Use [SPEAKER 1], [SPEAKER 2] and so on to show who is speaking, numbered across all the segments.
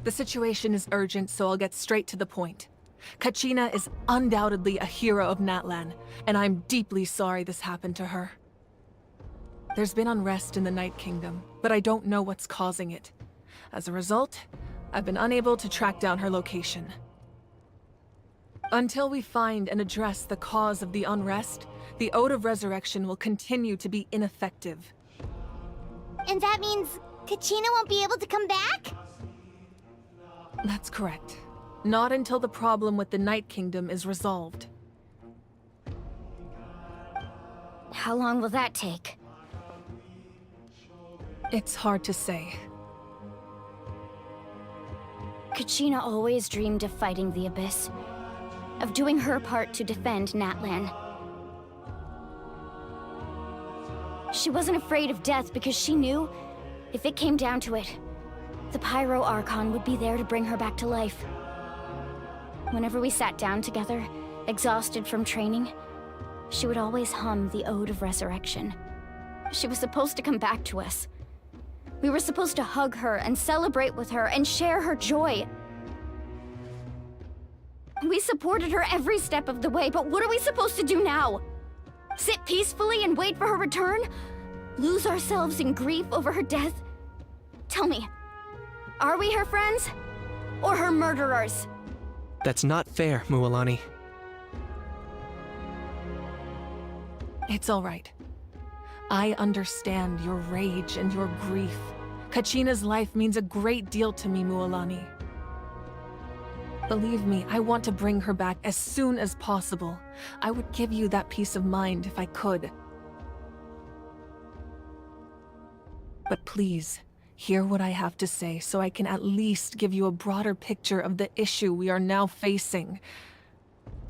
[SPEAKER 1] The situation is urgent, so I'll get straight to the point. Kachina is undoubtedly a hero of Natlan, and I'm deeply sorry this happened to her. There's been unrest in the Night Kingdom, but I don't know what's causing it. As a result, I've been unable to track down her location. Until we find and address the cause of the unrest, the Ode of Resurrection will continue to be ineffective.
[SPEAKER 2] And that means Kachina won't be able to come back?
[SPEAKER 1] That's correct. Not until the problem with the Night Kingdom is resolved.
[SPEAKER 2] How long will that take?
[SPEAKER 1] It's hard to say.
[SPEAKER 2] Kachina always dreamed of fighting the Abyss, of doing her part to defend Natlan. She wasn't afraid of death because she knew, if it came down to it, the Pyro Archon would be there to bring her back to life. Whenever we sat down together, exhausted from training, she would always hum the Ode of Resurrection. She was supposed to come back to us. We were supposed to hug her and celebrate with her and share her joy. We supported her every step of the way, but what are we supposed to do now? Sit peacefully and wait for her return? Lose ourselves in grief over her death? Tell me, are we her friends? Or her murderers?
[SPEAKER 3] That's not fair, Mualani.
[SPEAKER 1] It's all right. I understand your rage and your grief. Kachina's life means a great deal to me, Mualani. Believe me, I want to bring her back as soon as possible. I would give you that peace of mind if I could. But please, hear what I have to say so I can at least give you a broader picture of the issue we are now facing.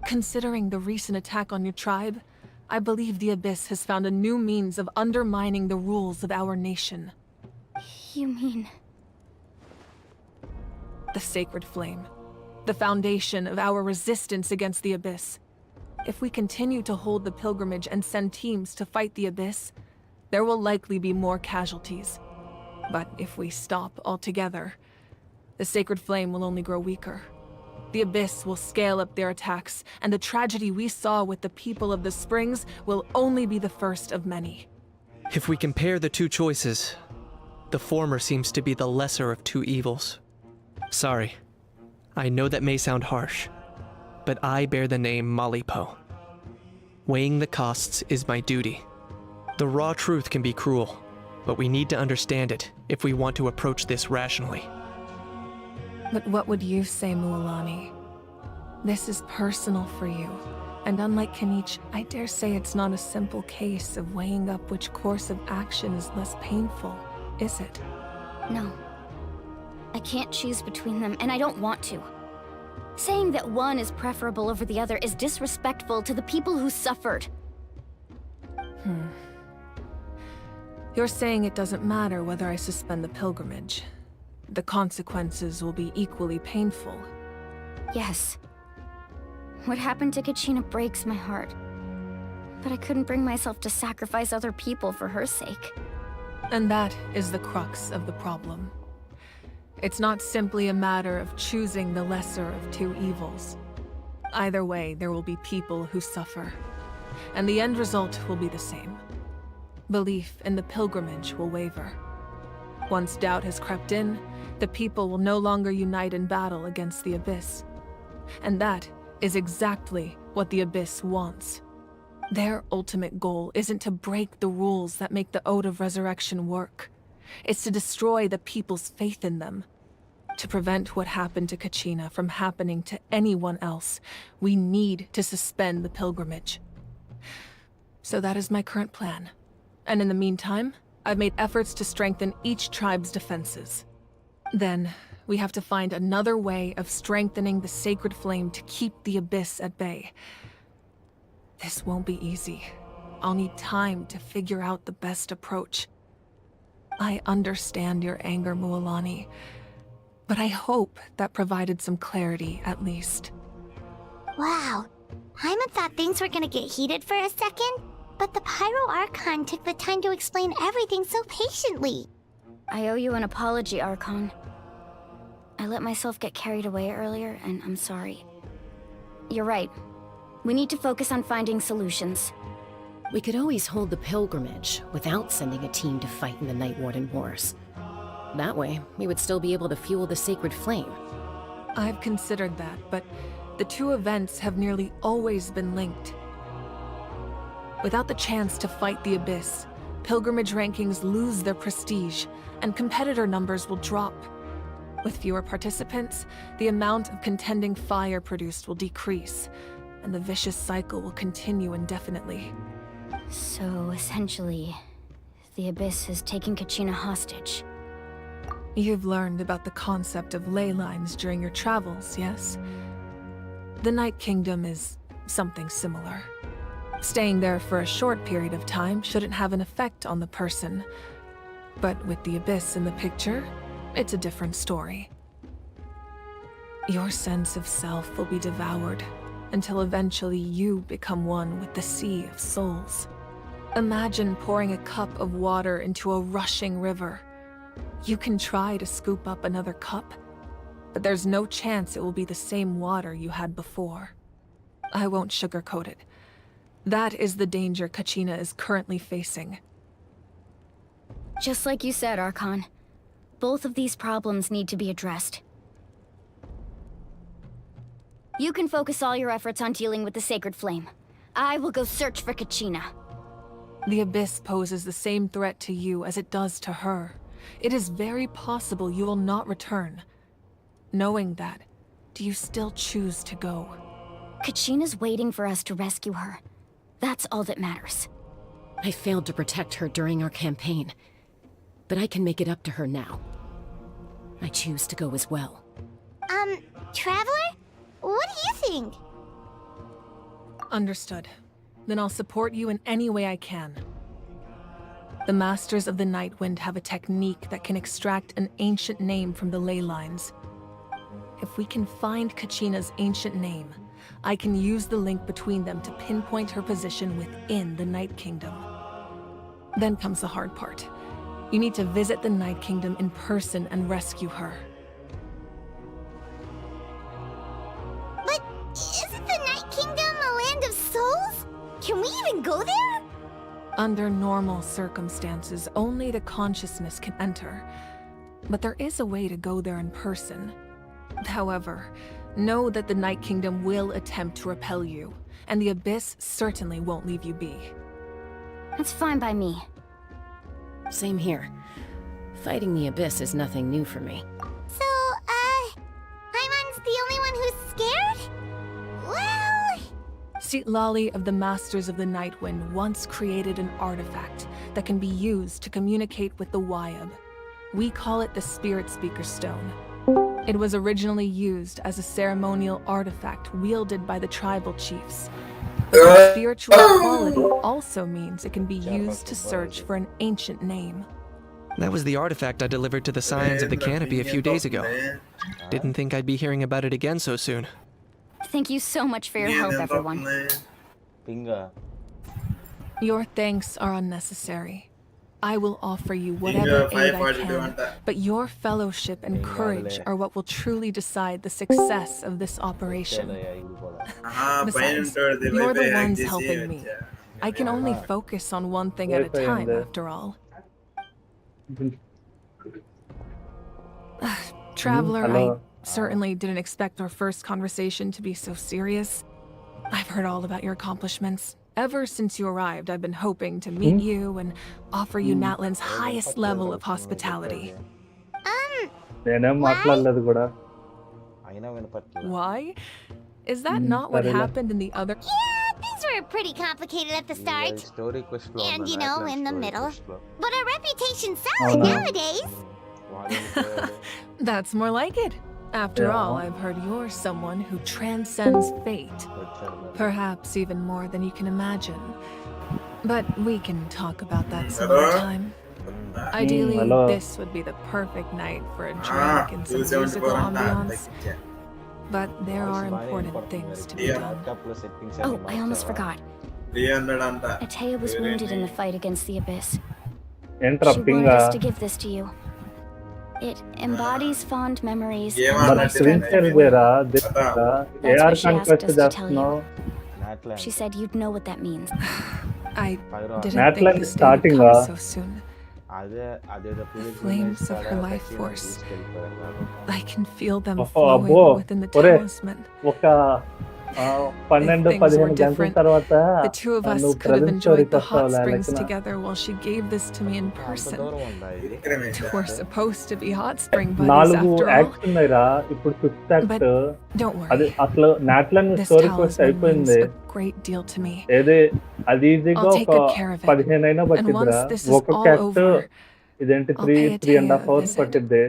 [SPEAKER 1] Considering the recent attack on your tribe, I believe the Abyss has found a new means of undermining the rules of our nation.
[SPEAKER 2] You mean...
[SPEAKER 1] The Sacred Flame. The foundation of our resistance against the Abyss. If we continue to hold the pilgrimage and send teams to fight the Abyss, there will likely be more casualties. But if we stop altogether, the Sacred Flame will only grow weaker. The Abyss will scale up their attacks, and the tragedy we saw with the people of the Springs will only be the first of many.
[SPEAKER 3] If we compare the two choices, the former seems to be the lesser of two evils. Sorry, I know that may sound harsh, but I bear the name Malipo. Weighing the costs is my duty. The raw truth can be cruel, but we need to understand it if we want to approach this rationally.
[SPEAKER 1] But what would you say, Mualani? This is personal for you, and unlike Kanich, I dare say it's not a simple case of weighing up which course of action is less painful, is it?
[SPEAKER 2] No. I can't choose between them, and I don't want to. Saying that one is preferable over the other is disrespectful to the people who suffered.
[SPEAKER 1] You're saying it doesn't matter whether I suspend the pilgrimage. The consequences will be equally painful.
[SPEAKER 2] Yes. What happened to Kachina breaks my heart. But I couldn't bring myself to sacrifice other people for her sake.
[SPEAKER 1] And that is the crux of the problem. It's not simply a matter of choosing the lesser of two evils. Either way, there will be people who suffer. And the end result will be the same. Belief in the pilgrimage will waver. Once doubt has crept in, the people will no longer unite in battle against the Abyss. And that is exactly what the Abyss wants. Their ultimate goal isn't to break the rules that make the Ode of Resurrection work. It's to destroy the people's faith in them. To prevent what happened to Kachina from happening to anyone else, we need to suspend the pilgrimage. So that is my current plan. And in the meantime, I've made efforts to strengthen each tribe's defenses. Then, we have to find another way of strengthening the Sacred Flame to keep the Abyss at bay. This won't be easy. I'll need time to figure out the best approach. I understand your anger, Mualani, but I hope that provided some clarity, at least.
[SPEAKER 4] Wow, Hyman thought things were gonna get heated for a second, but the Pyro Archon took the time to explain everything so patiently.
[SPEAKER 2] I owe you an apology, Archon. I let myself get carried away earlier, and I'm sorry. You're right. We need to focus on finding solutions.
[SPEAKER 5] We could always hold the pilgrimage without sending a team to fight in the Night Warden Wars. That way, we would still be able to fuel the sacred flame.
[SPEAKER 1] I've considered that, but the two events have nearly always been linked. Without the chance to fight the Abyss, pilgrimage rankings lose their prestige, and competitor numbers will drop. With fewer participants, the amount of contending fire produced will decrease, and the vicious cycle will continue indefinitely.
[SPEAKER 2] So, essentially, the Abyss is taking Kachina hostage.
[SPEAKER 1] You've learned about the concept of ley lines during your travels, yes? The Night Kingdom is something similar. Staying there for a short period of time shouldn't have an effect on the person. But with the Abyss in the picture, it's a different story. Your sense of self will be devoured until eventually you become one with the Sea of Souls. Imagine pouring a cup of water into a rushing river. You can try to scoop up another cup, but there's no chance it will be the same water you had before. I won't sugarcoat it. That is the danger Kachina is currently facing.
[SPEAKER 2] Just like you said, Archon. Both of these problems need to be addressed. You can focus all your efforts on dealing with the Sacred Flame. I will go search for Kachina.
[SPEAKER 1] The Abyss poses the same threat to you as it does to her. It is very possible you will not return. Knowing that, do you still choose to go?
[SPEAKER 2] Kachina's waiting for us to rescue her. That's all that matters.
[SPEAKER 5] I failed to protect her during our campaign, but I can make it up to her now. I choose to go as well.
[SPEAKER 4] Traveler? What do you think?
[SPEAKER 1] Understood. Then I'll support you in any way I can. The Masters of the Nightwind have a technique that can extract an ancient name from the ley lines. If we can find Kachina's ancient name, I can use the link between them to pinpoint her position within the Night Kingdom. Then comes the hard part. You need to visit the Night Kingdom in person and rescue her.
[SPEAKER 4] But isn't the Night Kingdom a land of souls? Can we even go there?
[SPEAKER 1] Under normal circumstances, only the consciousness can enter. But there is a way to go there in person. However, know that the Night Kingdom will attempt to repel you, and the Abyss certainly won't leave you be.
[SPEAKER 2] That's fine by me.
[SPEAKER 5] Same here. Fighting the Abyss is nothing new for me.
[SPEAKER 4] So, Paimon's the only one who's scared? Well...
[SPEAKER 1] Lali of the Masters of the Nightwind once created an artifact that can be used to communicate with the Wyab. We call it the Spirit Speaker Stone. It was originally used as a ceremonial artifact wielded by the tribal chiefs. Its spiritual quality also means it can be used to search for an ancient name.
[SPEAKER 3] That was the artifact I delivered to the Scions of the Canopy a few days ago. Didn't think I'd be hearing about it again so soon.
[SPEAKER 2] Thank you so much for your help, everyone.
[SPEAKER 1] Your thanks are unnecessary. I will offer you whatever aid I can, but your fellowship and courage are what will truly decide the success of this operation. Besides, you're the ones helping me. I can only focus on one thing at a time, after all. Traveler, I certainly didn't expect our first conversation to be so serious. I've heard all about your accomplishments. Ever since you arrived, I've been hoping to meet you and offer you Natlan's highest level of hospitality. Why? Is that not what happened in the other?
[SPEAKER 4] Yeah, things were pretty complicated at the start. And, you know, in the middle. But our reputation's solid nowadays.
[SPEAKER 1] That's more like it. After all, I've heard you're someone who transcends fate. Perhaps even more than you can imagine. But we can talk about that some other time. Ideally, this would be the perfect night for a drink and some musical ambiance. But there are important things to be done.
[SPEAKER 2] Oh, I almost forgot. Atea was wounded in the fight against the Abyss. She wanted us to give this to you. It embodies fond memories.
[SPEAKER 6] మన screen share చేయరా
[SPEAKER 2] That's
[SPEAKER 6] AR
[SPEAKER 2] what she asked
[SPEAKER 6] conquest
[SPEAKER 2] us to tell
[SPEAKER 6] చేస్తున్నావు
[SPEAKER 2] you. She said you'd know what that means.
[SPEAKER 1] I didn't
[SPEAKER 6] Natlan
[SPEAKER 1] think this day would
[SPEAKER 6] starting
[SPEAKER 1] come
[SPEAKER 6] ah.
[SPEAKER 1] so soon.
[SPEAKER 7] The
[SPEAKER 1] flames of her life force. I can feel them
[SPEAKER 6] Oh,
[SPEAKER 1] flowing
[SPEAKER 6] abbo.
[SPEAKER 1] within the
[SPEAKER 6] Ore.
[SPEAKER 1] talisman.
[SPEAKER 6] ఒక 12-15
[SPEAKER 1] were
[SPEAKER 6] గంటల
[SPEAKER 1] different,
[SPEAKER 6] తర్వాత
[SPEAKER 1] The two of us
[SPEAKER 6] నువ్వు
[SPEAKER 1] could have
[SPEAKER 6] present
[SPEAKER 1] enjoyed
[SPEAKER 6] స్టోరీకి
[SPEAKER 1] the hot
[SPEAKER 6] వస్తావులే
[SPEAKER 1] springs
[SPEAKER 6] లెక్కన
[SPEAKER 1] together while she gave this to me in person. We're supposed to be hot spring buddies
[SPEAKER 6] 4
[SPEAKER 1] after all.
[SPEAKER 6] Acts ఉన్నాయిరా ఇప్పుడు 5th act
[SPEAKER 1] But don't
[SPEAKER 6] అది
[SPEAKER 1] worry.
[SPEAKER 6] అసలు నాట్లన్
[SPEAKER 1] This
[SPEAKER 6] story course
[SPEAKER 1] talisman means
[SPEAKER 6] అయిపోయింది
[SPEAKER 1] a great deal to me.
[SPEAKER 6] ఏది అది ఈజీగా
[SPEAKER 1] I'll
[SPEAKER 6] ఒక
[SPEAKER 1] take good care of it.
[SPEAKER 6] 15 అయినా
[SPEAKER 1] And
[SPEAKER 6] పట్టిద్దిరా
[SPEAKER 1] once this is
[SPEAKER 6] ఒక
[SPEAKER 1] all
[SPEAKER 6] క్యాక్ట్
[SPEAKER 1] over,
[SPEAKER 6] ఇదేంటి
[SPEAKER 1] I'll pay
[SPEAKER 6] 3.5
[SPEAKER 1] a
[SPEAKER 6] hours
[SPEAKER 1] visit.
[SPEAKER 6] పట్టిద్ది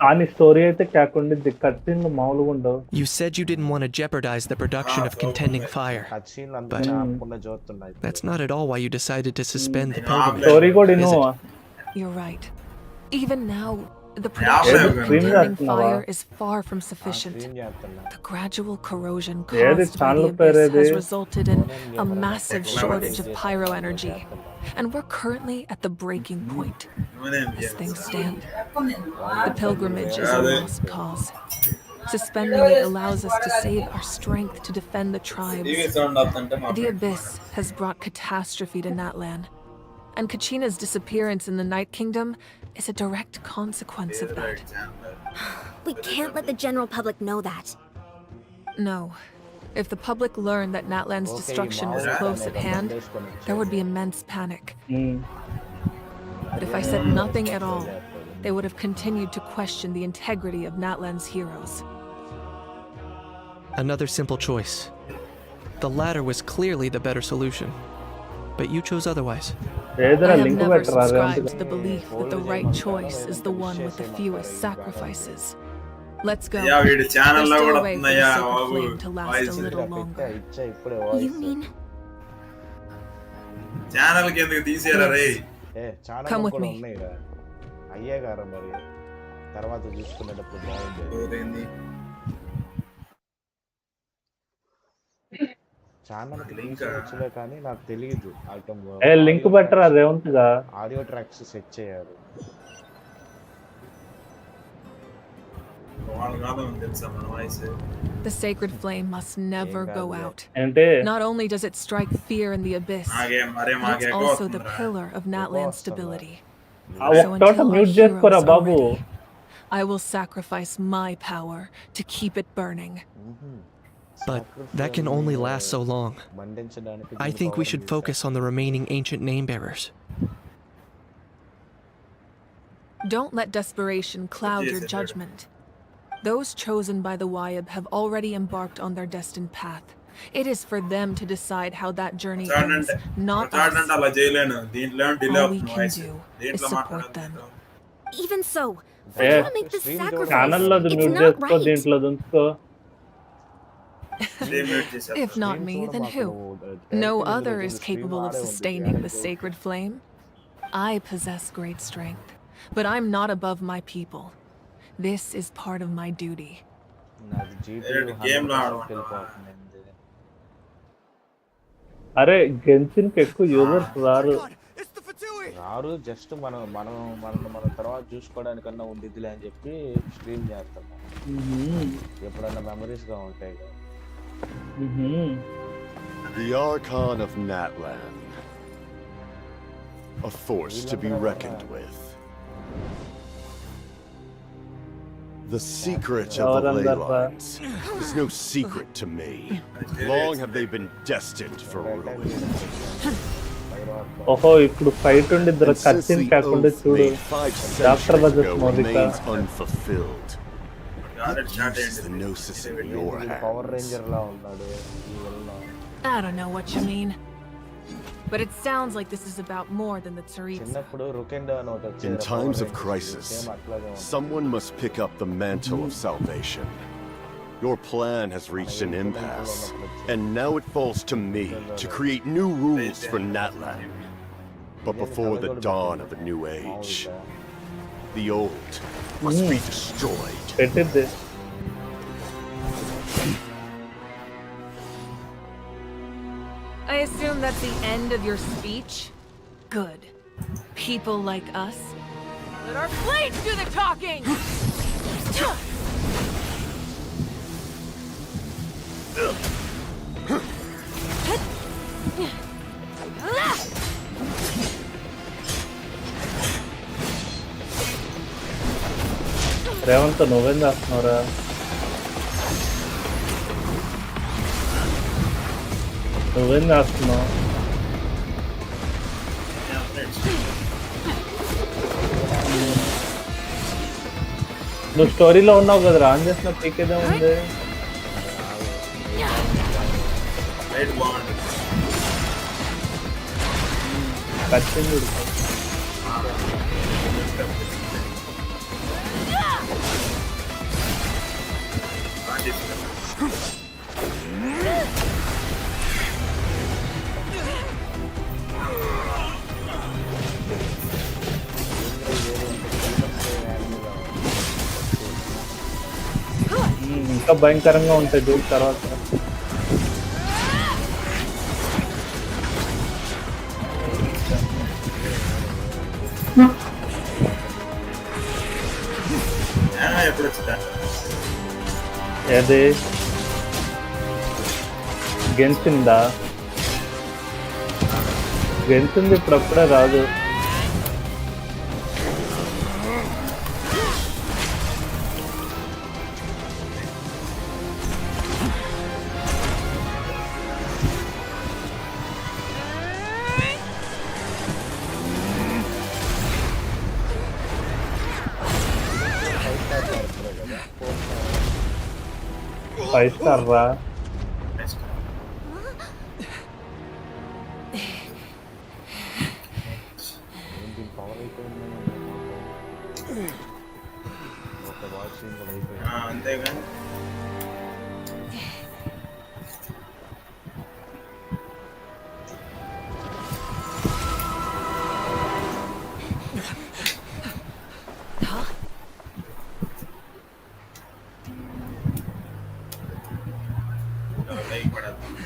[SPEAKER 6] కానీ స్టోరీ అయితే క్యాక్ ఉండిద్ది కట్టింగ్ మామూలుగా ఉండవు
[SPEAKER 3] You said you didn't want to jeopardize the production of contending fire. That's not at all why you decided to suspend the pilgrimage.
[SPEAKER 6] Story కూడా
[SPEAKER 3] is
[SPEAKER 6] విను
[SPEAKER 3] it?
[SPEAKER 1] You're right. Even now, the production of
[SPEAKER 6] Screen
[SPEAKER 1] contending
[SPEAKER 6] చేస్తున్నావా?
[SPEAKER 1] fire is far from sufficient. The gradual corrosion
[SPEAKER 6] ఏది
[SPEAKER 1] caused by the
[SPEAKER 6] channel
[SPEAKER 1] abyss
[SPEAKER 6] పేరేది
[SPEAKER 1] has resulted in a massive shortage of pyro energy. And we're currently at the breaking point. As things stand, the pilgrimage is a lost cause. Suspending it allows us to save our strength to defend the tribes. The abyss has brought catastrophe to Natlan, and Kachina's disappearance in the Night Kingdom is a direct consequence of that.
[SPEAKER 8] We can't let the general public know that.
[SPEAKER 1] No. If the public learned that Natlan's destruction was close at hand, there would be immense panic. But if I said nothing at all, they would have continued to question the integrity of Natlan's heroes.
[SPEAKER 3] Another simple choice. The latter was clearly the better solution, but you chose otherwise.
[SPEAKER 6] ఏదైనా
[SPEAKER 1] I have
[SPEAKER 6] link
[SPEAKER 1] never
[SPEAKER 6] పెట్టరా
[SPEAKER 1] subscribed to the belief that the right choice is the one with the fewest sacrifices. Let's go.
[SPEAKER 9] వీడి
[SPEAKER 1] There's
[SPEAKER 9] channel లో
[SPEAKER 1] still
[SPEAKER 9] కూడా
[SPEAKER 1] a way for the
[SPEAKER 9] వస్తున్నాయా
[SPEAKER 1] sacred
[SPEAKER 9] Babu
[SPEAKER 1] flame to last
[SPEAKER 9] voice
[SPEAKER 1] a little longer.
[SPEAKER 8] You mean
[SPEAKER 9] channel కి ఎందుకు తీసేయరా రే
[SPEAKER 1] Come with me.
[SPEAKER 7] అయ్యే గారు మరి తర్వాత చూసుకునేటప్పుడు బాగుంది
[SPEAKER 9] ఏంది?
[SPEAKER 7] ఛానల్ వచ్చలే కానీ నాకు తెలియదు
[SPEAKER 6] ఏ లింక్ పెట్టరా రేవంత్ గా
[SPEAKER 7] ఆడియో ట్రాక్స్ సెట్ చేయాలి
[SPEAKER 9] వాళ్ళు కాదు తెలుసా మన voice
[SPEAKER 1] The sacred flame must never go out.
[SPEAKER 6] అంటే
[SPEAKER 1] Not only does it strike fear in the abyss,
[SPEAKER 9] మాగే మరే
[SPEAKER 1] but
[SPEAKER 9] మాగే
[SPEAKER 1] it's also the pillar of Natlan's stability.
[SPEAKER 6] ఆ ఒక్క చోట మ్యూట్ చేసుకోరా బాబు
[SPEAKER 1] I will sacrifice my power to keep it burning.
[SPEAKER 3] But that can only last so long. I think we should focus on the remaining ancient name bearers.
[SPEAKER 1] Don't let desperation cloud your judgment. Those chosen by the Wayab have already embarked on their destined path. It is for them to decide how that journey ends, not us.
[SPEAKER 9] అలా చేయలేను దీంట్లో delay
[SPEAKER 1] All we
[SPEAKER 9] అవుతుంది
[SPEAKER 1] can
[SPEAKER 9] voice
[SPEAKER 1] do is
[SPEAKER 9] దీంట్లో
[SPEAKER 1] support them.
[SPEAKER 8] even so?
[SPEAKER 6] A
[SPEAKER 8] I want to make this sacrifice.
[SPEAKER 6] Channel లో
[SPEAKER 8] It's
[SPEAKER 6] mute
[SPEAKER 8] not
[SPEAKER 6] చేసుకో
[SPEAKER 8] right.
[SPEAKER 6] దీంట్లో దుంచుకో
[SPEAKER 1] If not me, then who? No other is capable of sustaining the sacred flame. I possess great strength, but I'm not above my people. This is part of my duty.
[SPEAKER 9] Game లో
[SPEAKER 6] అరే గెన్షిన్ కి ఎక్కువ users రారు
[SPEAKER 7] రారు just మనం తర్వాత చూసుకోవడానికన్నా ఉండిద్దిలే అని చెప్పి స్ట్రీమ్ చేస్తాం ఎప్పుడన్నా మెమరీస్ గా ఉంటాయి కదా
[SPEAKER 10] The Archon of Natlan. A force to be reckoned with. The secret of the ley lines is no secret to me. Long have they been destined for ruin.
[SPEAKER 6] ఓహో ఇప్పుడు ఫైట్ ఉండిద్దరు
[SPEAKER 10] And since
[SPEAKER 6] కచ్చిన్
[SPEAKER 10] the
[SPEAKER 6] కాకుండా
[SPEAKER 10] oath
[SPEAKER 6] చూడు
[SPEAKER 10] made 5
[SPEAKER 6] doctor
[SPEAKER 10] centuries
[SPEAKER 6] budget
[SPEAKER 10] ago
[SPEAKER 6] మోదిక
[SPEAKER 10] remains unfulfilled. What use is the gnosis in your
[SPEAKER 7] power
[SPEAKER 10] hands?
[SPEAKER 7] Ranger లా ఉన్నాడు ఈ వల్ల
[SPEAKER 1] I don't know what you mean. But it sounds like this is about more than the Tsaritsa.
[SPEAKER 7] చిన్నప్పుడు రుకెండో అని ఒకటి వచ్చేది
[SPEAKER 10] In
[SPEAKER 7] రా,
[SPEAKER 10] times
[SPEAKER 7] Power
[SPEAKER 10] of
[SPEAKER 7] Rangers.
[SPEAKER 10] crisis,
[SPEAKER 7] Same అట్లాగే ఉంది.
[SPEAKER 10] someone must pick up the mantle of salvation. Your plan has reached an impasse, and now it falls to me to create new rules for Natlan. But before the dawn of a new age, the old must be destroyed.
[SPEAKER 6] పెట్టిద్ది
[SPEAKER 1] I assume that's the end of your speech? Good. People like us, Let our blades do the talking!
[SPEAKER 6] Revanth నువ్వేం చేస్తున్నావురా? నువ్వేం చేస్తున్నావు? నువ్వు స్టోరీలో ఉన్నావు కదా, on చేసిన పీకేదే ఉంది.
[SPEAKER 9] రైట్ బాగుంది.
[SPEAKER 6] ఖచ్చితంగా ఇంకా భయంకరంగా ఉంటాయి చూడు తర్వాత.
[SPEAKER 9] ఎప్పుడు వచ్చిందా?
[SPEAKER 6] ఏది గెన్షిందా? గెన్షింది ఇప్పుడప్పుడే రాదు. ఫైవ్ స్టార్ రా.
[SPEAKER 9] అంతేగా.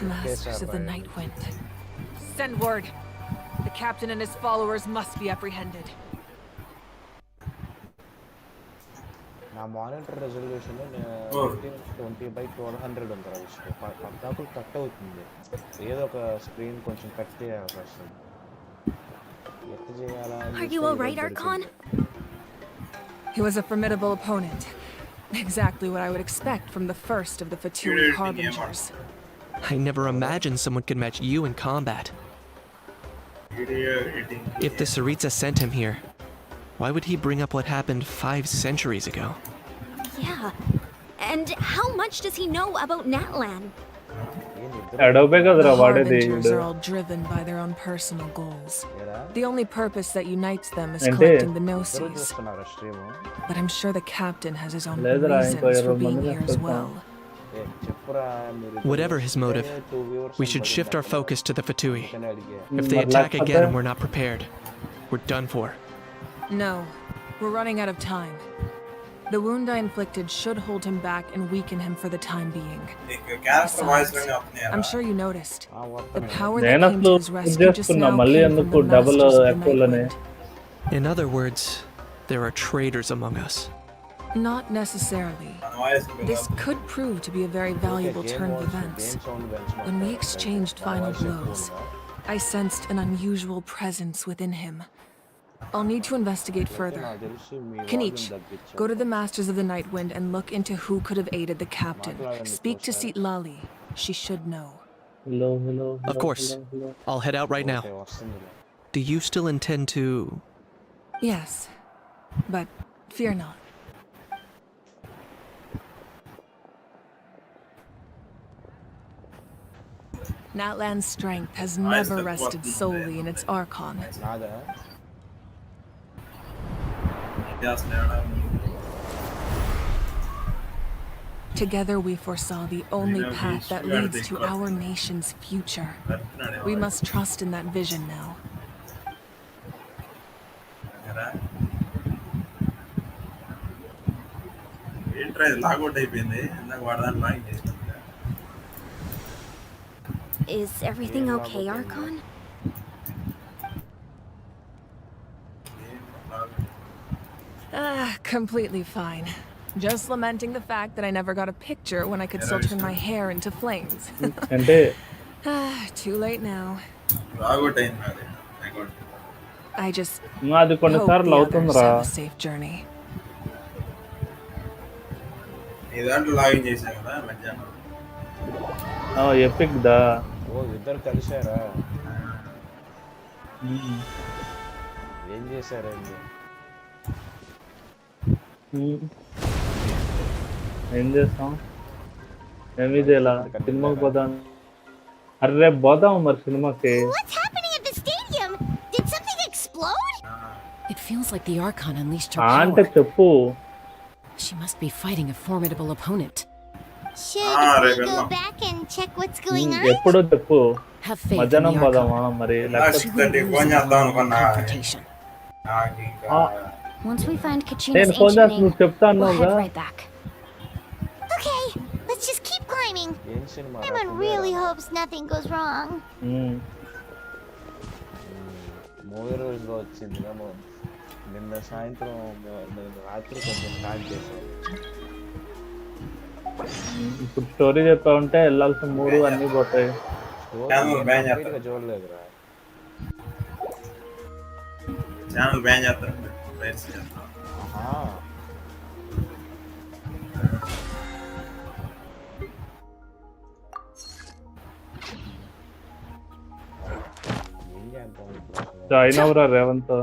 [SPEAKER 1] Masters of the Night Wind. Send word. The captain and his followers must be apprehended.
[SPEAKER 7] నా మానిటర్ రెజల్యూషన్ 20/1200 ఉంది రాజు. పద్దాకులు కట్ అవుతుంది. ఏదో ఒక స్క్రీన్ కొంచెం కట్ చేయ అవకాశం. ఎట్లా చేయాలా?
[SPEAKER 8] Are you alright, Archon?
[SPEAKER 1] He was a formidable opponent. Exactly what I would expect from the first of the Fatui Harbingers.
[SPEAKER 3] I never imagined someone could match you in combat. If the Saritsa sent him here, why would he bring up what happened 5 centuries ago?
[SPEAKER 8] Yeah. And how much does he know about Natlan?
[SPEAKER 6] అడోబే కదరా
[SPEAKER 1] The
[SPEAKER 6] వాడేది.
[SPEAKER 1] Harbingers are all driven by their own personal goals. The only purpose that unites them is
[SPEAKER 6] Ante.
[SPEAKER 1] collecting the
[SPEAKER 7] ఎవరు
[SPEAKER 1] gnosis.
[SPEAKER 7] చూస్తున్నారా stream?
[SPEAKER 1] But I'm sure the captain has his own
[SPEAKER 6] Ledra,
[SPEAKER 1] reasons
[SPEAKER 6] inko
[SPEAKER 1] for
[SPEAKER 6] iru
[SPEAKER 1] being
[SPEAKER 6] manni
[SPEAKER 1] here as
[SPEAKER 6] nastutta.
[SPEAKER 1] well.
[SPEAKER 7] చెప్పురా మీరు.
[SPEAKER 3] Whatever his motive, we should shift our focus to the Fatui. If they
[SPEAKER 6] But
[SPEAKER 3] attack
[SPEAKER 6] like
[SPEAKER 3] again and
[SPEAKER 6] that-
[SPEAKER 3] we're not prepared, we're done for.
[SPEAKER 1] No, we're running out of time. The wound I inflicted should hold him back and weaken him for the time being.
[SPEAKER 9] నీకు character voice
[SPEAKER 1] Besides,
[SPEAKER 9] లోనే వస్తున్నాయా?
[SPEAKER 1] I'm sure you noticed. The
[SPEAKER 7] వార్త
[SPEAKER 1] power that
[SPEAKER 6] నేను
[SPEAKER 1] came
[SPEAKER 6] అసలు
[SPEAKER 1] to his rescue just
[SPEAKER 6] చేసుకున్నా,
[SPEAKER 1] now
[SPEAKER 6] మళ్ళీ
[SPEAKER 1] came from
[SPEAKER 6] ఎందుకు
[SPEAKER 1] the
[SPEAKER 6] double
[SPEAKER 1] masters of the
[SPEAKER 6] ఎక్కువలోనే.
[SPEAKER 1] Nightwind.
[SPEAKER 3] In other words, there are traitors among us.
[SPEAKER 1] Not necessarily.
[SPEAKER 9] మన voice
[SPEAKER 1] This could prove to be a very valuable turn of events. When we exchanged final blows, I sensed an unusual presence within him. I'll need to investigate further. Kanich, go to the Masters of the Nightwind and look into who could have aided the captain. Speak to Seat Lali. She should know.
[SPEAKER 6] Hello, hello,
[SPEAKER 3] Of
[SPEAKER 6] hello,
[SPEAKER 3] course.
[SPEAKER 6] hello, hello.
[SPEAKER 3] I'll head out right now.
[SPEAKER 7] వస్తుంది.
[SPEAKER 3] Do you still intend to...
[SPEAKER 1] Yes, but fear not. Natlan's strength has never rested solely in its Archon.
[SPEAKER 7] నాదా?
[SPEAKER 1] Together we foresaw the only path that leads to our nation's future. We must trust in that vision now.
[SPEAKER 9] ఏంట్రా ఇది logout అయిపోయింది. ఇందాక వాడదాన్ని login చేసినట్టుగా.
[SPEAKER 8] Is everything okay, Archon?
[SPEAKER 1] Completely fine. Just lamenting the fact that I never got a picture when I could still turn my hair into flames.
[SPEAKER 6] అంటే
[SPEAKER 1] Too late now.
[SPEAKER 9] రాగొట్టయింది అది రాగొట్టు.
[SPEAKER 1] I just
[SPEAKER 6] అది
[SPEAKER 1] hope
[SPEAKER 6] కొన్నిసార్లు
[SPEAKER 1] the others
[SPEAKER 6] అవుతుందిరా.
[SPEAKER 1] have a safe journey.
[SPEAKER 9] నీ దాంట్లో login చేశా కదా మధ్యాహ్నం.
[SPEAKER 6] ఎపిక్ దా.
[SPEAKER 7] ఓ ఇద్దరు కలిశారా? ఏం చేశారండి?
[SPEAKER 6] ఏం చేస్తాం, ఏమీ చేయాల, సినిమాకి పోదాం. అరే రేపు పోదాం మరి సినిమాకి.
[SPEAKER 4] What's happening at the stadium? Did something explode?
[SPEAKER 5] It feels like the Archon unleashed her
[SPEAKER 6] అంటే
[SPEAKER 5] power.
[SPEAKER 6] చెప్పు.
[SPEAKER 5] She must be fighting a formidable opponent.
[SPEAKER 4] Should we go back and check what's going on?
[SPEAKER 6] ఎప్పుడో చెప్పు.
[SPEAKER 5] Have faith in the
[SPEAKER 6] మధ్యాహ్నం పోదామా
[SPEAKER 5] Archon.
[SPEAKER 6] మరి?
[SPEAKER 5] She wouldn't lose
[SPEAKER 9] phone
[SPEAKER 5] in a
[SPEAKER 9] చేద్దాం
[SPEAKER 5] one-on-one
[SPEAKER 9] అనుకున్నా.
[SPEAKER 5] confrontation.
[SPEAKER 9] నాకు ఇంకా
[SPEAKER 2] Once we find Kachina's
[SPEAKER 6] నేను ఫోన్
[SPEAKER 2] ancient
[SPEAKER 6] చేసి
[SPEAKER 2] name,
[SPEAKER 6] నువ్వు చెప్తా
[SPEAKER 2] we'll head
[SPEAKER 6] అన్నావుగా.
[SPEAKER 2] right back.
[SPEAKER 4] Okay, let's just keep climbing.
[SPEAKER 7] ఏం cinema?
[SPEAKER 4] Emma really hopes nothing goes wrong.
[SPEAKER 7] Movie రోజుగా వచ్చింది మేము నిన్న సాయంత్రం నేను రాత్రి కొంచెం స్టార్ట్ చేశాను.
[SPEAKER 6] ఇప్పుడు స్టోరీ చెప్పా ఉంటే వెళ్ళాల్సిన మూడు అన్ని పోతాయి.
[SPEAKER 7] కంప్లీట్గా చూడలేదురా.
[SPEAKER 9] ఛానల్ బ్యాన్ చేస్తారు.
[SPEAKER 7] ఆహా ఏం చేద్దాం ఇప్పుడు?
[SPEAKER 6] జాయిన్ అవరా రేవంత్.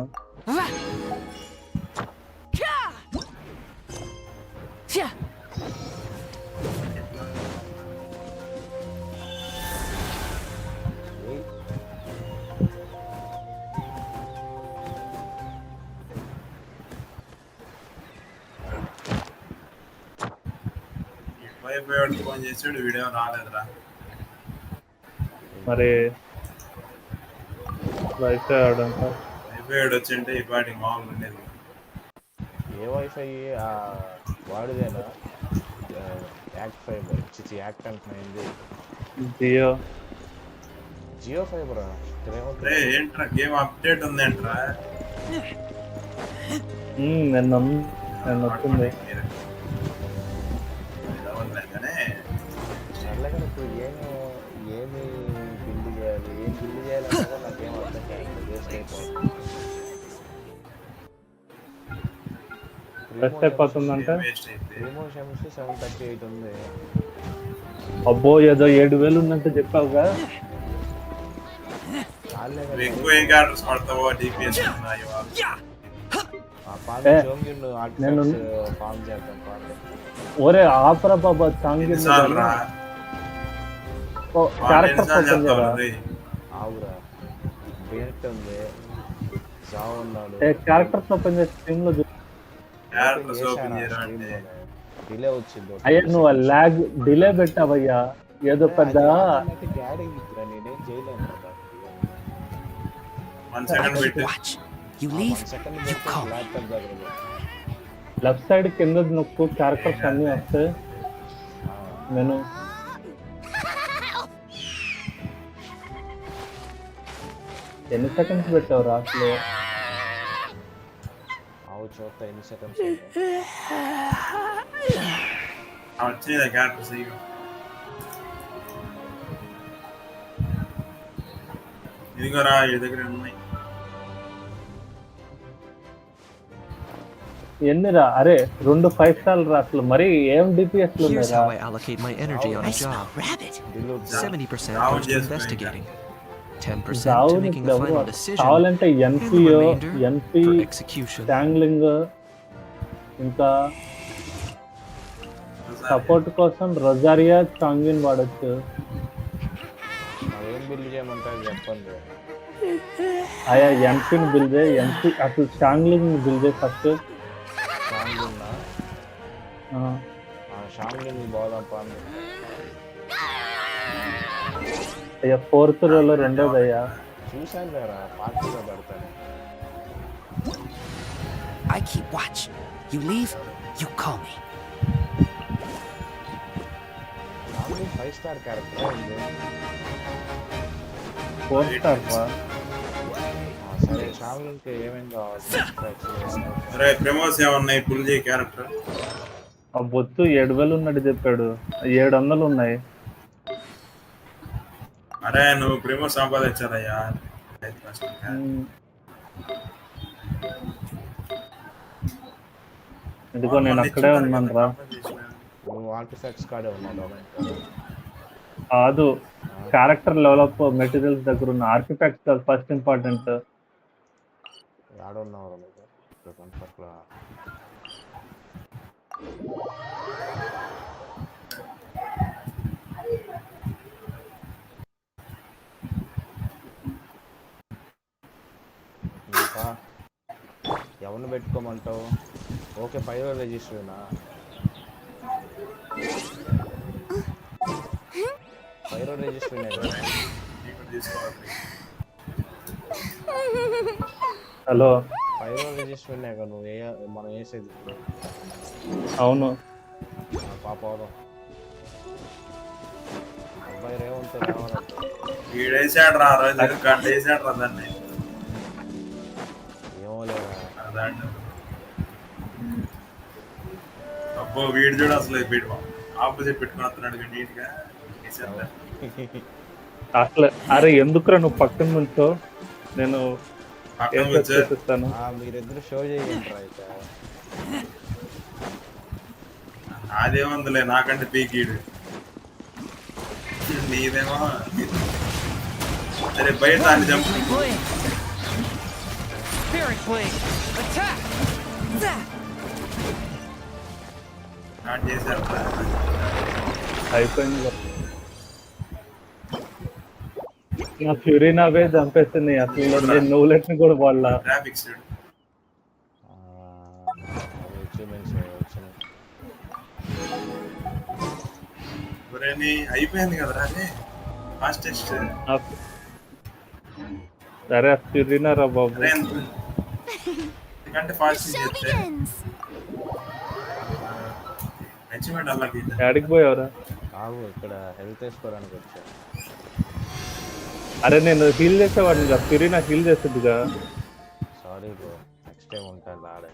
[SPEAKER 9] వైఫై ఫోన్ చేసాడు, వీడియో రాలేదురా.
[SPEAKER 6] మరి వైఫై ఆడంట.
[SPEAKER 9] వైఫై వచ్చింటే ఈ పాటి మామూలు ఉండేది.
[SPEAKER 7] ఏ వైఫై వాడిదేనా? యాక్ట్ ఫైబర్ యాక్ట్ అంటున్నాయింది.
[SPEAKER 6] జియో
[SPEAKER 7] జియో ఫైబరా?
[SPEAKER 9] ఏంట్రా గేమ్ అప్డేట్ ఉందేంట్రా?
[SPEAKER 6] నిన్న వచ్చింది.
[SPEAKER 7] సర్లేగా ఇప్పుడు ఏమి బిల్డ్ చేయాలి, ఏం బిల్డ్ చేయాలంటే నాకేం అర్థం కాదు. వేస్ట్ అయిపోతుంది.
[SPEAKER 6] బెస్ట్ అయిపోతుందంటే
[SPEAKER 7] ప్రీమోషన్స్ 738 ఉంది.
[SPEAKER 6] అబ్బో ఏదో 7,000 ఉన్నట్టు చెప్పావుగా.
[SPEAKER 9] ఎక్కువ ఏ క్యారెక్టర్స్ పడతావో డిపిఎస్ ఉన్నాయి.
[SPEAKER 6] నేను ఒరే ఆపరా బాబా చాంగి క్యారెక్టర్స్ ఓపెన్ చేయరా?
[SPEAKER 7] ఆవురా డైరెక్ట్ ఉంది. జావ్ ఉన్నాడు.
[SPEAKER 6] క్యారెక్టర్స్ ఓపెన్ చేసి స్ట్రీమ్ లో
[SPEAKER 9] క్యారెక్టర్స్ ఓపెన్ చేయరా అంటే
[SPEAKER 7] డిలే వచ్చింది.
[SPEAKER 6] అయ్యా నువ్వు లాగ్ డిలే పెట్టావయ్యా. ఏదో పెద్ద
[SPEAKER 7] డాడీ ఇట్లా నేనేం చేయలేను కదా.
[SPEAKER 9] 1 second wait.
[SPEAKER 11] You leave, you call.
[SPEAKER 7] Laptop దగ్గర
[SPEAKER 6] లెఫ్ట్ సైడ్ కింద నొక్కు, క్యారెక్టర్స్ అన్ని వస్తాయి. నేను ఎన్ని సెకండ్స్ పెట్టావు అసలు?
[SPEAKER 7] చూస్తా ఎన్ని సెకండ్స్
[SPEAKER 9] వచ్చింది క్యారెక్టర్స్. ఇదిగోరా ఈ దగ్గర ఉన్నాయి.
[SPEAKER 6] ఎన్నిరా? అరే 2 5 స్టార్లు రా. అసలు మరి ఏం డిపిఎస్ లు
[SPEAKER 11] Here's
[SPEAKER 6] ఉన్నాయా?
[SPEAKER 11] how I allocate my energy on a job.
[SPEAKER 9] Rabbit.
[SPEAKER 11] 70% goes to investigating, 10% to
[SPEAKER 6] జావుని
[SPEAKER 11] making a final decision,
[SPEAKER 6] కావాలంటే
[SPEAKER 11] and the
[SPEAKER 6] NPO,
[SPEAKER 11] remainder
[SPEAKER 6] ఎన్పి,
[SPEAKER 11] for execution.
[SPEAKER 6] ట్యాంగ్లింగ్, ఇంకా సపోర్ట్ కోసం రొజారియా చాంగిన్ వాడచ్చు.
[SPEAKER 7] ఏం బిల్డ్ చేయమంటారు చెప్పండి.
[SPEAKER 6] ఆయా ఎన్పిని బిల్డ్ చేయి. ఎన్పి అసలు చాంగ్లింగ్ బిల్డ్ చేయి ఫస్ట్.
[SPEAKER 7] షాంగ్లింగ్ బాగుందప్ప.
[SPEAKER 6] అయ్యా 4th రోలో రెండోది అయ్యా.
[SPEAKER 7] చూసాను కదా పార్టీలో పడతాను.
[SPEAKER 11] I keep watch. You leave, you call me.
[SPEAKER 7] 5 star character ఉంది.
[SPEAKER 6] 4 స్టార్
[SPEAKER 7] సరే షాంగ్లిన్కి ఏమేమి కావాలి?
[SPEAKER 9] అరే ప్రమోస్ ఏమన్నాయి పుల్ చేయి క్యారెక్టర్.
[SPEAKER 6] ఆ బొత్తు 7,000 ఉన్నట్టు చెప్పాడు, 700 ఉన్నాయి.
[SPEAKER 9] అరే నువ్వు ప్రమోస్ సంపాదించాలయ్యా.
[SPEAKER 6] ఇదిగో నేను అక్కడే ఉన్నాను రా.
[SPEAKER 7] నువ్వు ఆర్టిఫాక్ట్స్ కాడే ఉన్నావు.
[SPEAKER 6] కాదు, క్యారెక్టర్ డెవలప్ మెటీరియల్స్ దగ్గర ఉన్న ఆర్కిటెక్ట్స్ ఫస్ట్ ఇంపార్టెంట్.
[SPEAKER 7] ఆడున్నావు మీకు కన్ఫర్క్లా ఇంకా ఎవరిని పెట్టుకోమంటావు? ఓకే పైరో రిజిస్టరేనా? పైరో రిజిస్టరేనే కదా.
[SPEAKER 6] హలో,
[SPEAKER 7] పైరో రిజిస్టరేనే కదా నువ్వు మనం వేసేది.
[SPEAKER 6] అవును
[SPEAKER 7] పాప అబ్బాయి రేవంత్ రావాలంటే
[SPEAKER 9] వీడేసాడు రా రోజు గంట వేసాడు రా దాన్ని.
[SPEAKER 7] ఏమో లేదా
[SPEAKER 9] అబ్బో వీడు చూడు అసలు వీడు ఆపోజిట్ పెట్టుకుని వస్తున్నాడు నీట్ గా.
[SPEAKER 6] అసలు అరే ఎందుకురా నువ్వు పక్కన నుంచో, నేను చూపిస్తాను.
[SPEAKER 7] మీరిద్దరు షో చేయండి అయితే.
[SPEAKER 9] అదేముందిలే నాకంటే పీకీడు నీదేమో. అరే బయట దాన్ని చంపు. స్టార్ట్ చేశారు
[SPEAKER 6] అయిపోయింది. నా ఫ్యూరీనావే చంపేస్తుంది అసలు. నేను నూలెట్ని కూడా వాళ్ళ
[SPEAKER 9] గ్రాఫిక్స్ అయిపోయింది కదరా అదే ఫాస్టెస్ట్.
[SPEAKER 6] సరే ఫ్యూరీనా రా బాబు.
[SPEAKER 9] ఎందుకంటే ఫాస్ట్ చేస్తే అచీవ్మెంట్ అలా
[SPEAKER 6] ఎక్కడికి పోయావురా?
[SPEAKER 7] ఇక్కడ హెల్త్ వేసుకోవడానికి వచ్చా.
[SPEAKER 6] అరే నేను హీల్ చేసేవాడిని కదా, ఫ్యూరీనా హీల్ చేస్తుందిగా.
[SPEAKER 7] సారీ బ్రో, నెక్స్ట్ టైం ఉంటాను ఆడే.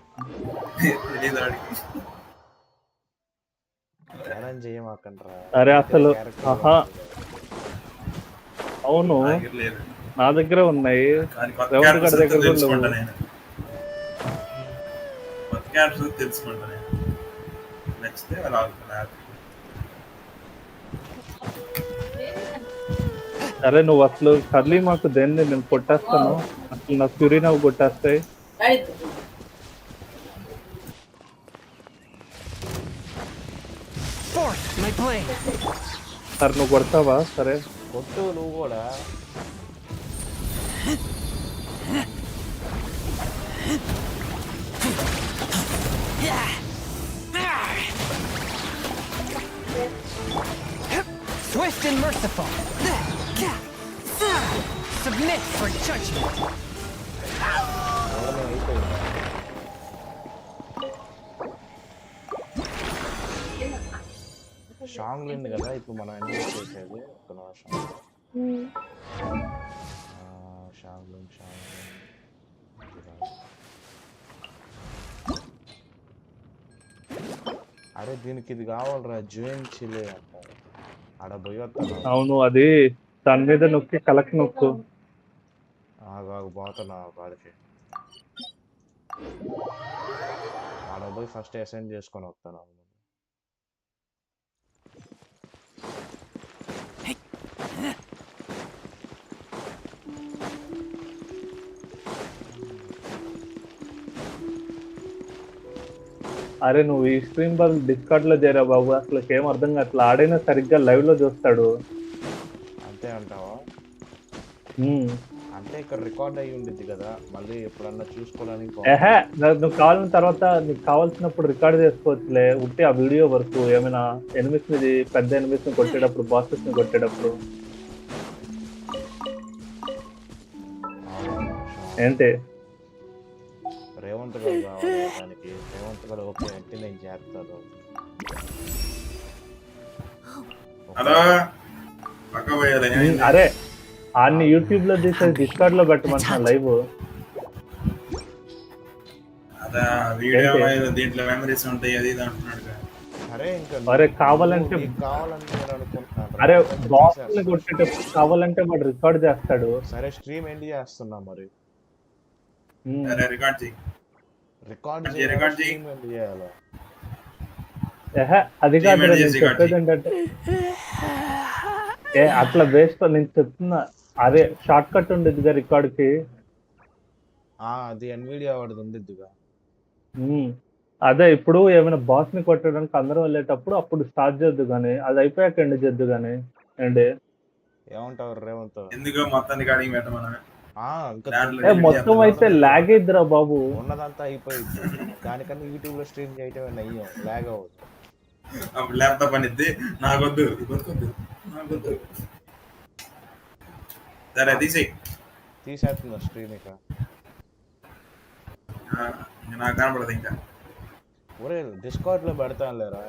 [SPEAKER 6] అరే అసలు అవును నా దగ్గర ఉన్నాయి, రేవంత్ గారి దగ్గర
[SPEAKER 9] తెలుసుకుంటా.
[SPEAKER 6] అరే నువ్వు అసలు కర్లీ మాకు దేన్ని నేను కొట్టేస్తాను, అసలు నా ఫ్యూరీనా కొట్టేస్తాయి. సరే నువ్వు కొడతావా? సరే
[SPEAKER 7] కొట్టు నువ్వు కూడా.
[SPEAKER 12] Swift and merciful. Submit for judgment.
[SPEAKER 7] షాంగ్లిన్ కదా ఇప్పుడు మనం ఎంజాయ్ చేసేది. ఒక నిమిషం. షాంగ్లిన్ అరే దీనికి ఇది కావాలరా, జూన్ చిలే అంటారు. ఆడ పోయి వస్తాను.
[SPEAKER 6] అవును అది దాని మీద నొక్కి కలెక్ట్ నొక్కు.
[SPEAKER 7] పోతున్నా వాడికి. ఆడ పోయి ఫస్ట్ అసైన్ చేసుకొని వస్తాను.
[SPEAKER 6] అరే నువ్వు ఈ స్ట్రీమ్ బల్ డిస్కార్డ్ లో చేరా బాబు, అసలు ఏం అర్థం కావట్లేదు. ఆడైనా సరిగ్గా లైవ్ లో చూస్తాడు.
[SPEAKER 7] అంతే అంటావా? అంటే ఇక్కడ రికార్డ్ అయ్యి ఉండిద్ది కదా, మళ్ళీ ఎప్పుడన్నా చూసుకోవడానికి.
[SPEAKER 6] నువ్వు కావాలని తర్వాత నీకు కావాల్సినప్పుడు రికార్డ్ చేసుకోవచ్చులే, ఉంటే ఆ వీడియో వరకు ఏమైనా ఎనిమిస్ ని పెద్ద ఎనిమిస్ ని కొట్టేటప్పుడు, బాసెస్ ని కొట్టేటప్పుడు. ఏంటి
[SPEAKER 7] రేవంత్ గారు కావాలి దానికి. రేవంత్ గారు ఓకే అంటే నేను చేస్తాను.
[SPEAKER 6] అరే అన్ని యూట్యూబ్ లో తీసేది డిస్కార్డ్ లో పెట్టమంటున్నా లైవ్.
[SPEAKER 9] వీడియో
[SPEAKER 6] ఏంటి?
[SPEAKER 9] దీంట్లో మెమరీస్ ఉంటాయి అది ఇది అంటున్నాడు కదా.
[SPEAKER 7] అరే ఇంకా
[SPEAKER 6] అరే కావాలంటే
[SPEAKER 7] నీకు కావాలని నేను అనుకుంటున్నాను
[SPEAKER 6] అరే
[SPEAKER 7] లేకపోతే
[SPEAKER 6] బాస్ ని
[SPEAKER 7] తీసేస్తా.
[SPEAKER 6] కొట్టేటప్పుడు కావాలంటే వాడు రికార్డ్ చేస్తాడు.
[SPEAKER 7] సరే స్ట్రీమ్ ఎండ్ చేస్తున్నా మరి.
[SPEAKER 9] అరే రికార్డ్ చేయి.
[SPEAKER 7] రికార్డ్
[SPEAKER 9] రికార్డ్ చేయి.
[SPEAKER 7] స్ట్రీమ్ ఎండ్ చేయాలి.
[SPEAKER 6] అది కాదు
[SPEAKER 9] Stream
[SPEAKER 6] నేను
[SPEAKER 9] చేసి
[SPEAKER 6] చెప్పేది ఏంటంటే అట్లా వేస్ట్ నేను చెప్తున్నా. అరే షార్ట్ కట్ ఉండేదిగా రికార్డ్ కి.
[SPEAKER 7] అది ఎన్విడియా వాడిది ఉండిద్దిగా.
[SPEAKER 6] అదే ఇప్పుడు ఏమైనా బాస్ ని కొట్టడానికి అందరం వెళ్ళేటప్పుడు అప్పుడు స్టార్ట్ చేద్దు కానీ అది అయిపోయాక ఎండ్ చేద్దు కానీ అండి.
[SPEAKER 7] ఏమంటావు రేవంత్?
[SPEAKER 9] ఎందుకో మొత్తానికి అడిగి పెట్టమన్నా.
[SPEAKER 6] మొత్తం అయితే లాగ్ అయిద్దిరా బాబు.
[SPEAKER 7] ఉన్నదంతా అయిపోయింది. దానికన్నా యూట్యూబ్ లో స్ట్రీమ్ చేయటమే నయ్యం, లాగ్ అవ్వదు.
[SPEAKER 9] అప్పుడు ల్యాప్టాప్ అనిద్ది నాకొద్దు బతుకొద్దు నాకొద్దు. సరే
[SPEAKER 7] తీసేస్తున్నా స్ట్రీమ్ ఇక.
[SPEAKER 9] నాకు కనపడదు ఇంకా.
[SPEAKER 7] ఒరే డిస్కార్డ్ లో పెడతాను లేరా.